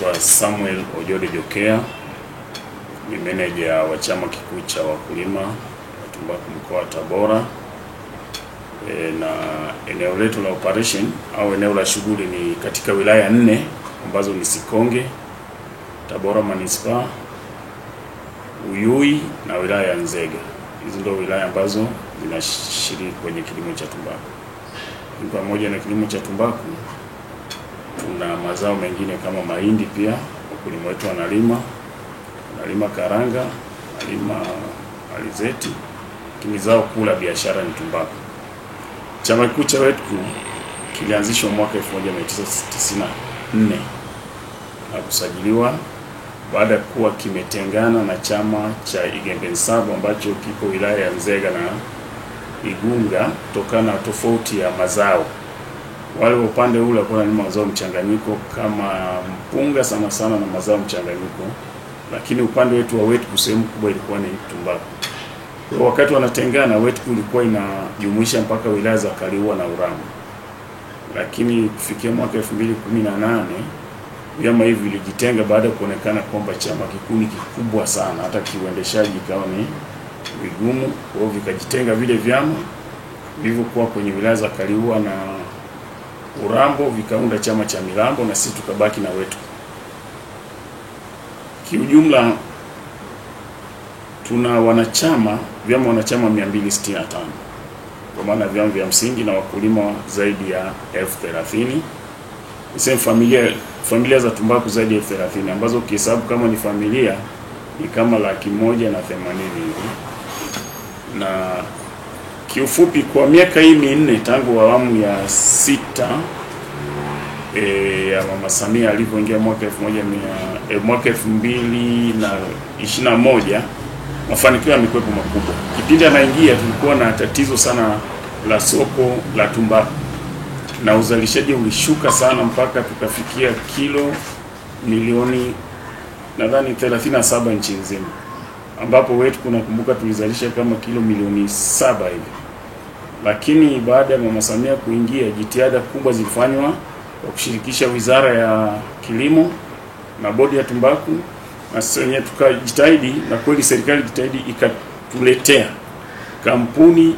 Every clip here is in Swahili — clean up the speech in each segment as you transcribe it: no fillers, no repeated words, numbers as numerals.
naitwa Samuel Ojode Jokea, ni meneja wa chama kikuu cha wakulima wa tumbaku mkoa wa Tabora. Na eneo letu la operation au eneo la shughuli ni katika wilaya 4 ambazo ni Sikonge, Tabora Manispaa, Uyui na wilaya ya Nzega. Hizo ndio wilaya ambazo zinashiriki kwenye kilimo cha tumbaku. Pamoja na kilimo cha tumbaku, tuna mazao mengine kama mahindi pia wakulima wetu wanalima karanga, wanalima alizeti, lakini zao kuu la biashara ni tumbaku. Chama kikuu cha wetu kilianzishwa mwaka 1994 na kusajiliwa baada ya kuwa kimetengana na chama cha Igembe Nsabo ambacho kiko wilaya ya Nzega na Igunga kutokana na tofauti ya mazao. Wale upande ule kuna ni mazao mchanganyiko kama mpunga sana na mazao mchanganyiko, lakini upande wetu wa wetu sehemu kubwa ilikuwa ni tumbaku. Kwa wakati wanatengana, wetu ilikuwa inajumuisha mpaka wilaya za Kaliua na Urambo. Lakini kufikia mwaka 2018 vyama hivi vilijitenga baada ya kuonekana kwamba chama kikuu ni kikubwa sana, hata kiuendeshaji ikawa ni vigumu. Kwa hiyo vikajitenga vile vyama vilivyokuwa kwenye wilaya za Kaliua na Urambo, vikaunda chama cha Milambo na sisi tukabaki na wetu. Kiujumla tuna vyama wanachama 265, kwa maana vyama vya msingi na wakulima zaidi ya 1030. Nisema familia za tumbaku zaidi ya 1030 ambazo ukihesabu kama ni familia ni kama 180,000 hivi. Na kiufupi kwa miaka hii 4 tangu awamu ya 6 ya Mama Samia alipoingia mwaka 2021, mafanikio yamekuwepo makubwa. Kipindi anaingia tulikuwa na tatizo sana la soko la tumbaku, na uzalishaji ulishuka sana mpaka tukafikia kilo milioni nadhani 37 nchi nzima, ambapo wetu kunakumbuka tulizalisha kama kilo milioni 7 hivi. Lakini baada ya Mama Samia kuingia, jitihada kubwa zilifanywa kwa kushirikisha Wizara ya Kilimo na Bodi ya Tumbaku, na sisi wenyewe tukajitahidi, na kweli serikali jitahidi ikatuletea kampuni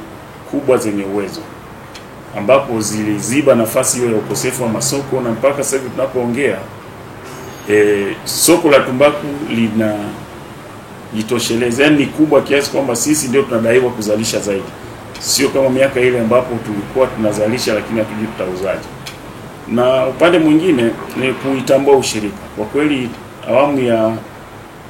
kubwa zenye uwezo, ambapo ziliziba nafasi hiyo ya ukosefu wa masoko. Na mpaka sasa hivi tunapoongea soko la tumbaku linajitosheleza, ni kubwa kiasi kwamba sisi ndio tunadaiwa kuzalisha zaidi. Sio kama miaka ile ambapo tulikuwa tunazalisha lakini hatujui tutauzaje. Na upande mwingine ni kuitambua ushirika. Kwa kweli awamu ya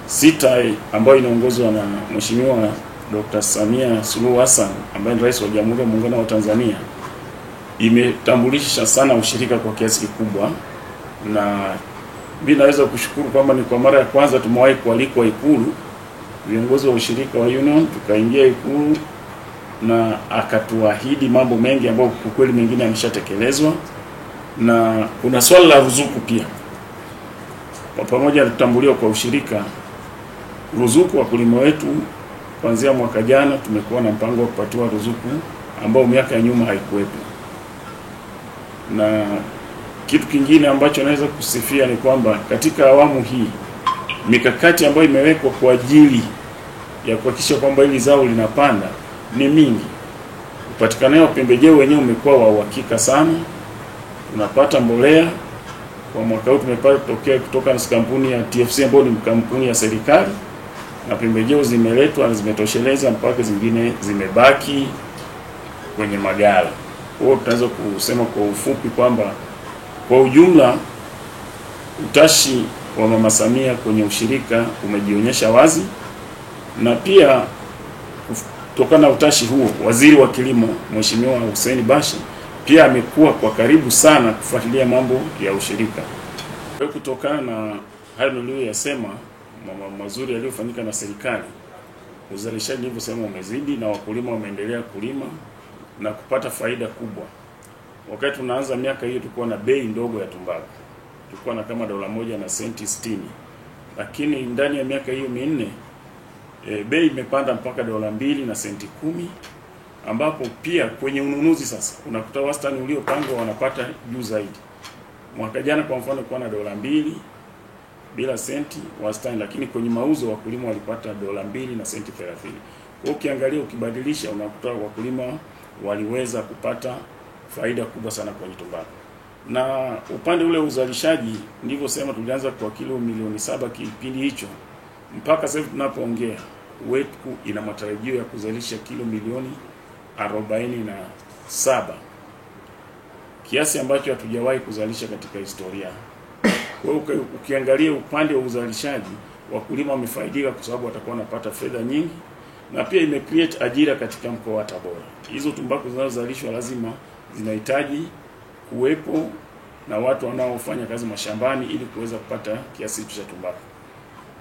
6 ambayo inaongozwa na Mheshimiwa Dr. Samia Suluhu Hassan ambaye ni Rais wa Jamhuri ya Muungano wa Tanzania imetambulisha sana ushirika kwa kiasi kikubwa, na mimi naweza kushukuru kwamba ni kwa mara ya kwanza tumewahi kualikwa Ikulu, viongozi wa ushirika wa union tukaingia Ikulu na akatuahidi mambo mengi ambayo kwa kweli mengine yameshatekelezwa. Na kuna swala la ruzuku pia. Kwa pamoja na kutambuliwa kwa ushirika, ruzuku wakulima wetu kuanzia mwaka jana tumekuwa na mpango wa kupatiwa ruzuku ambao miaka ya nyuma haikuwepo. Na kitu kingine ambacho naweza kusifia ni kwamba katika awamu hii mikakati ambayo imewekwa kwa ajili ya kuhakikisha kwamba hili zao linapanda ni mingi. Upatikanaji wa pembejeo wenyewe umekuwa wa uhakika sana. Tunapata mbolea kwa mwaka huu tumepata kutoka na kampuni ya TFC ambayo ni kampuni ya serikali, na pembejeo zimeletwa na zimetosheleza, mpaka zingine zimebaki kwenye magala. Kwa hiyo tunaweza kusema kwa ufupi kwamba kwa ujumla utashi wa Mama Samia kwenye ushirika umejionyesha wazi, na pia kutokana na utashi huo Waziri wa Kilimo Mheshimiwa Hussein Bashe pia amekuwa kwa karibu sana kufuatilia mambo ya ushirika. Kwa kutokana na hayo niliyoyasema mazuri yaliyofanyika na serikali, uzalishaji nilivyosema umezidi na wakulima wameendelea kulima na kupata faida kubwa. Wakati tunaanza miaka hiyo tulikuwa na bei ndogo ya tumbaku. Tulikuwa na kama $1 na senti 60. Lakini ndani ya miaka hiyo 4 bei imepanda mpaka $2 na senti 10, ambapo pia kwenye ununuzi sasa unakuta wastani uliopangwa wanapata juu zaidi. Mwaka jana kwa mfano kwa na $2 bila senti wastani, lakini kwenye mauzo wakulima walipata $2 na senti 30. Kwa ukiangalia ukibadilisha, unakuta wakulima waliweza kupata faida kubwa sana kwenye tumbaku. Na upande ule uzalishaji, nilivyosema, tulianza kwa kilo milioni 7 kipindi hicho. Mpaka sasa tunapoongea, WETCU ina matarajio ya kuzalisha kilo milioni 47, kiasi ambacho hatujawahi kuzalisha katika historia. Kwa hiyo ukiangalia upande wa uzalishaji, wakulima wamefaidika kwa sababu watakuwa wanapata fedha nyingi, na pia imecreate ajira katika mkoa wa Tabora. Hizo tumbaku zinazozalishwa lazima zinahitaji kuwepo na watu wanaofanya kazi mashambani ili kuweza kupata kiasi cha tumbaku.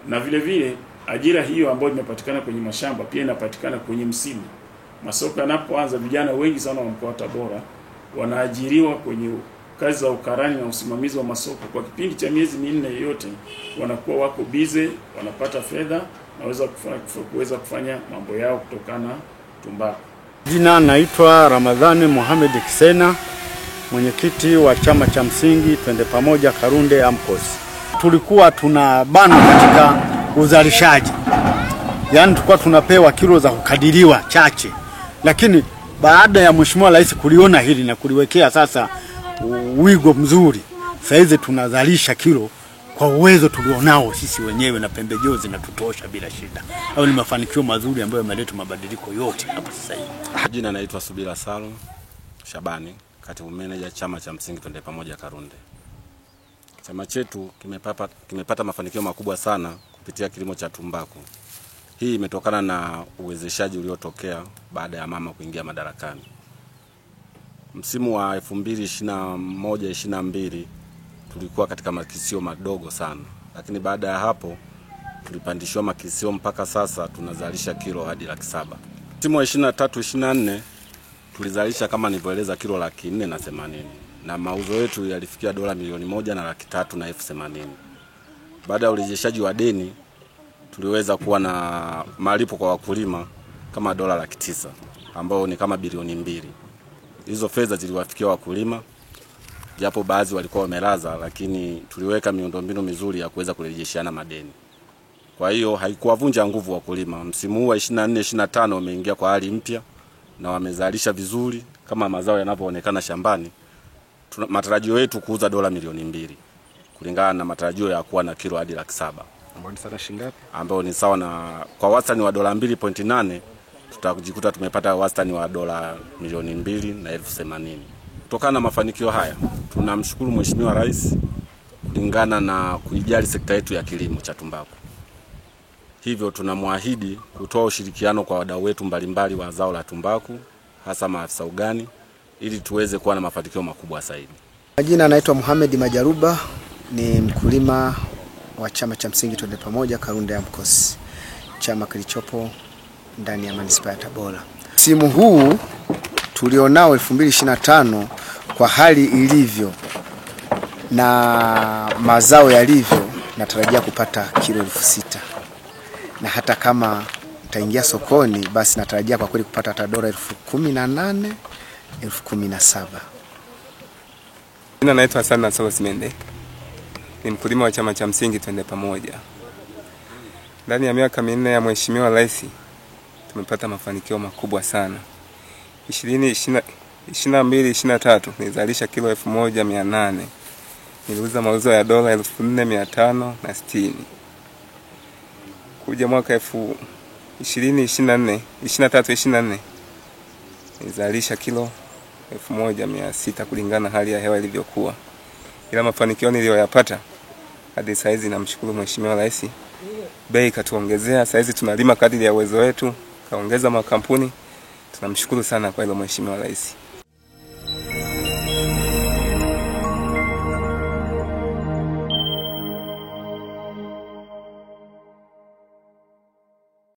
Na vile vile ajira hiyo ambayo imepatikana kwenye mashamba pia inapatikana kwenye msimu. Masoko yanapoanza, vijana wengi sana wa mkoa wa Tabora wanaajiriwa kwenye kazi za ukarani na usimamizi wa masoko. Kwa kipindi cha miezi 4 yote wanakuwa wako busy, wanapata fedha na kuweza kufanya mambo yao kutokana tumbaku. Jina naitwa Ramadhani Mohamed Kisena, mwenyekiti wa chama cha msingi Twende Pamoja Karunde AMCOS. Tulikuwa tunabanwa katika uzalishaji, yaani tulikuwa tunapewa kilo za kukadiriwa chache, lakini baada ya Mheshimiwa Rais kuliona hili na kuliwekea sasa wigo mzuri, saizi tunazalisha kilo kwa uwezo tulionao sisi wenyewe na pembejeo zinatutosha bila shida. Hayo ni mafanikio mazuri ambayo yameleta mabadiliko yote hapa sasa hivi. Jina naitwa Subira Salum Shabani, katibu meneja chama cha msingi Twende Pamoja Karunde. Chama chetu kimepata mafanikio makubwa sana kupitia kilimo cha tumbaku. Hii imetokana na uwezeshaji uliotokea baada ya mama kuingia madarakani. Msimu wa 2021-22 tulikuwa katika makisio madogo sana, lakini baada ya hapo tulipandishwa makisio mpaka sasa tunazalisha kilo hadi 700,000. Msimu wa 23-24 tulizalisha kama nilivyoeleza kilo 480,000 na mauzo yetu yalifikia $1 milioni 1,380,000. Baada ya urejeshaji wa deni tuliweza kuwa na malipo kwa wakulima kama $900,000 ambao ni kama bilioni 2. Hizo fedha ziliwafikia wakulima, japo baadhi walikuwa wamelaza, lakini tuliweka miundombinu mizuri ya kuweza kurejeshiana madeni. Kwa hiyo haikuwavunja nguvu wakulima. Msimu huu wa 24-25 wameingia kwa hali mpya na wamezalisha vizuri kama mazao yanavyoonekana shambani. Matarajio yetu kuuza $2 milioni 2 kulingana na matarajio ya kuwa na kilo hadi 700,000. Ambao ni sawa shilingi ngapi? Ambao ni sawa na kwa wastani wa $2.8, tutajikuta tumepata wastani wa $2 milioni 2,80,000. Kutokana na mafanikio haya, tunamshukuru Mheshimiwa Rais kulingana na kuijali sekta yetu ya kilimo cha tumbaku. Hivyo tunamwahidi kutoa ushirikiano kwa wadau wetu mbalimbali wa zao la tumbaku, hasa maafisa ugani, ili tuweze kuwa na mafanikio makubwa zaidi. Majina anaitwa Mohamed Majaruba, ni mkulima wa chama cha msingi Twende Pamoja Karunde AMCOS, chama kilichopo ndani ya manispaa ya Tabora. Msimu huu tulionao 2025 kwa hali ilivyo na mazao yalivyo, natarajia kupata kilo 6,000. Na hata kama nitaingia sokoni, basi natarajia kwa kweli kupata hata $18,000, $17,000. Jina naitwa Sana Solos Mende, ni mkulima wa chama cha msingi Twende Pamoja. Ndani ya miaka 4 ya Mheshimiwa Rais tumepata mafanikio makubwa sana. 22-23 nilizalisha kilo 1,800. Niliuza mauzo ya $4,560. Kuja mwaka 2023-24 nilizalisha kilo 1,600 kulingana na hali ya hewa ilivyokuwa. Ila mafanikio niliyoyapata hadi saizi namshukuru Mheshimiwa Rais. Bei katuongezea, saizi tunalima kadiri ya uwezo wetu, kaongeza makampuni. Tunamshukuru sana kwa hilo Mheshimiwa Rais.